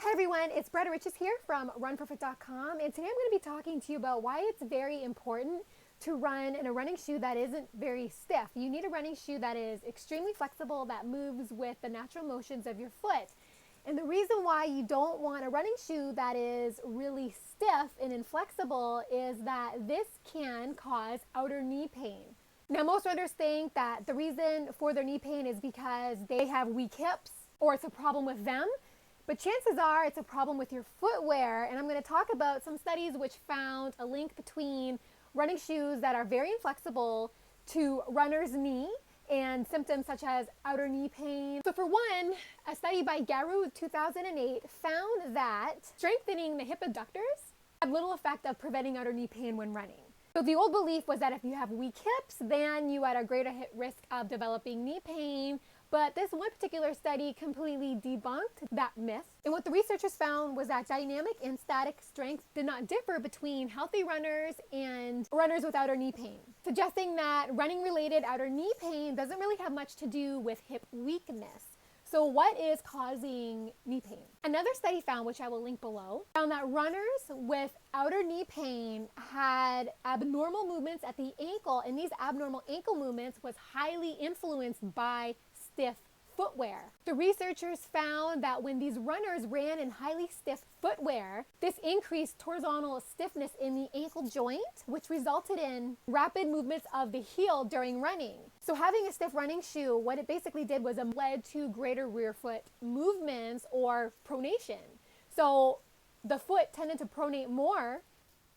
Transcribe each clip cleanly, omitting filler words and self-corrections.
Hi everyone, it's Bretta here from runforfoot.com, and today I'm going to be talking to you about why it's very important to run in a running shoe that isn't very stiff. You need a running shoe that is extremely flexible, that moves with the natural motions of your foot. And the reason why you don't want a running shoe that is really stiff and inflexible is that this can cause outer knee pain. Now, most runners think that the reason for their knee pain is because they have weak hips or it's a problem with them. But chances are it's a problem with your footwear, and I'm going to talk about some studies which found a link between running shoes that are very inflexible to runner's knee and symptoms such as outer knee pain. So for one, a study by Garu 2008 found that strengthening the hip abductors had little effect of preventing outer knee pain when running. So the old belief was that if you have weak hips, then you had a greater risk of developing knee pain. But this one particular study completely debunked that myth. And what the researchers found was that dynamic and static strength did not differ between healthy runners and runners with outer knee pain, suggesting that running-related outer knee pain doesn't really have much to do with hip weakness. So what is causing knee pain? Another study found, which I will link below, found that runners with outer knee pain had abnormal movements at the ankle, and these abnormal ankle movements was highly influenced by stiff footwear. The researchers found that when these runners ran in highly stiff footwear, this increased horizontal stiffness in the ankle joint, which resulted in rapid movements of the heel during running. So having a stiff running shoe, what it basically did was it led to greater rear foot movements or pronation. So the foot tended to pronate more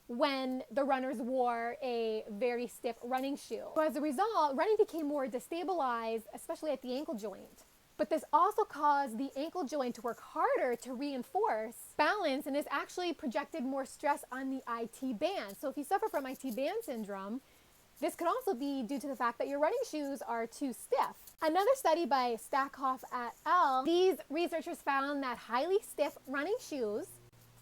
when the runners wore a very stiff running shoe. So as a result, running became more destabilized, especially at the ankle joint. But this also caused the ankle joint to work harder to reinforce balance, and this actually projected more stress on the IT band. So if you suffer from IT band syndrome, this could also be due to the fact that your running shoes are too stiff. Another study by Stackhoff et al., these researchers found that highly stiff running shoes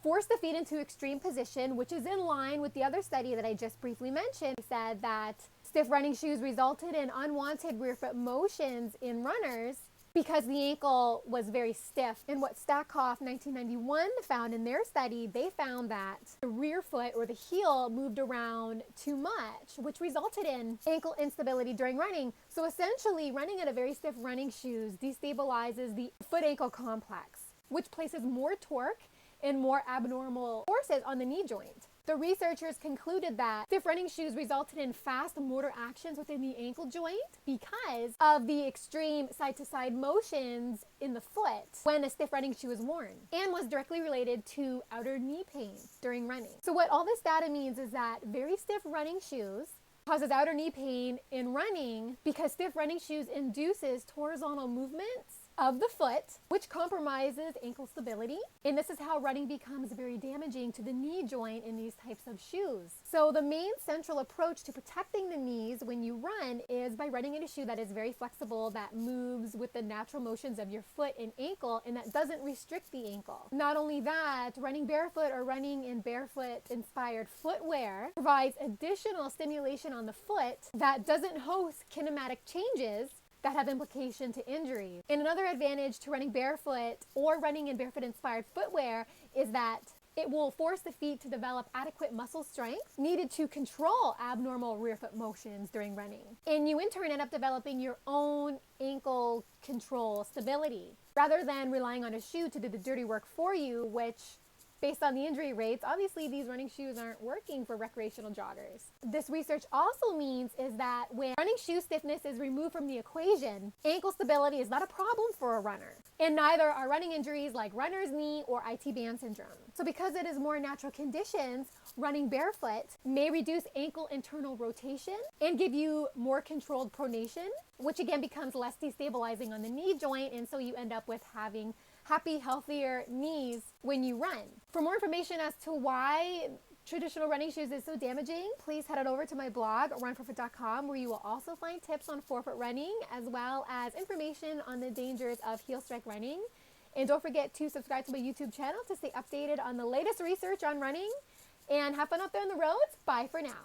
force the feet into extreme position, which is in line with the other study that I just briefly mentioned. It said that stiff running shoes resulted in unwanted rear foot motions in runners because the ankle was very stiff. And what Stackhoff 1991 found in their study, they found that the rear foot or the heel moved around too much, which resulted in ankle instability during running. So essentially, running in a very stiff running shoes destabilizes the foot-ankle complex, which places more torque and more abnormal forces on the knee joint. The researchers concluded that stiff running shoes resulted in fast motor actions within the ankle joint because of the extreme side-to-side motions in the foot when a stiff running shoe is worn, and was directly related to outer knee pain during running. So what all this data means is that very stiff running shoes causes outer knee pain in running because stiff running shoes induces horizontal movements of the foot, which compromises ankle stability. And this is how running becomes very damaging to the knee joint in these types of shoes. So the main central approach to protecting the knees when you run is by running in a shoe that is very flexible, that moves with the natural motions of your foot and ankle, and that doesn't restrict the ankle. Not only that, running barefoot or running in barefoot-inspired footwear provides additional stimulation on the foot that doesn't host kinematic changes that have implication to injury. And another advantage to running barefoot or running in barefoot-inspired footwear is that it will force the feet to develop adequate muscle strength needed to control abnormal rear foot motions during running. And you in turn end up developing your own ankle control stability rather than relying on a shoe to do the dirty work for you, which, based on the injury rates, obviously these running shoes aren't working for recreational joggers. This research also means is that when running shoe stiffness is removed from the equation, ankle stability is not a problem for a runner. And neither are running injuries like runner's knee or IT band syndrome. So because it is more natural conditions, running barefoot may reduce ankle internal rotation and give you more controlled pronation, which again becomes less destabilizing on the knee joint, and so you end up with having happy, healthier knees when you run. For more information as to why traditional running shoes is so damaging, please head on over to my blog, runforfoot.com, where you will also find tips on forefoot running, as well as information on the dangers of heel strike running. And don't forget to subscribe to my YouTube channel to stay updated on the latest research on running. And have fun out there on the roads. Bye for now.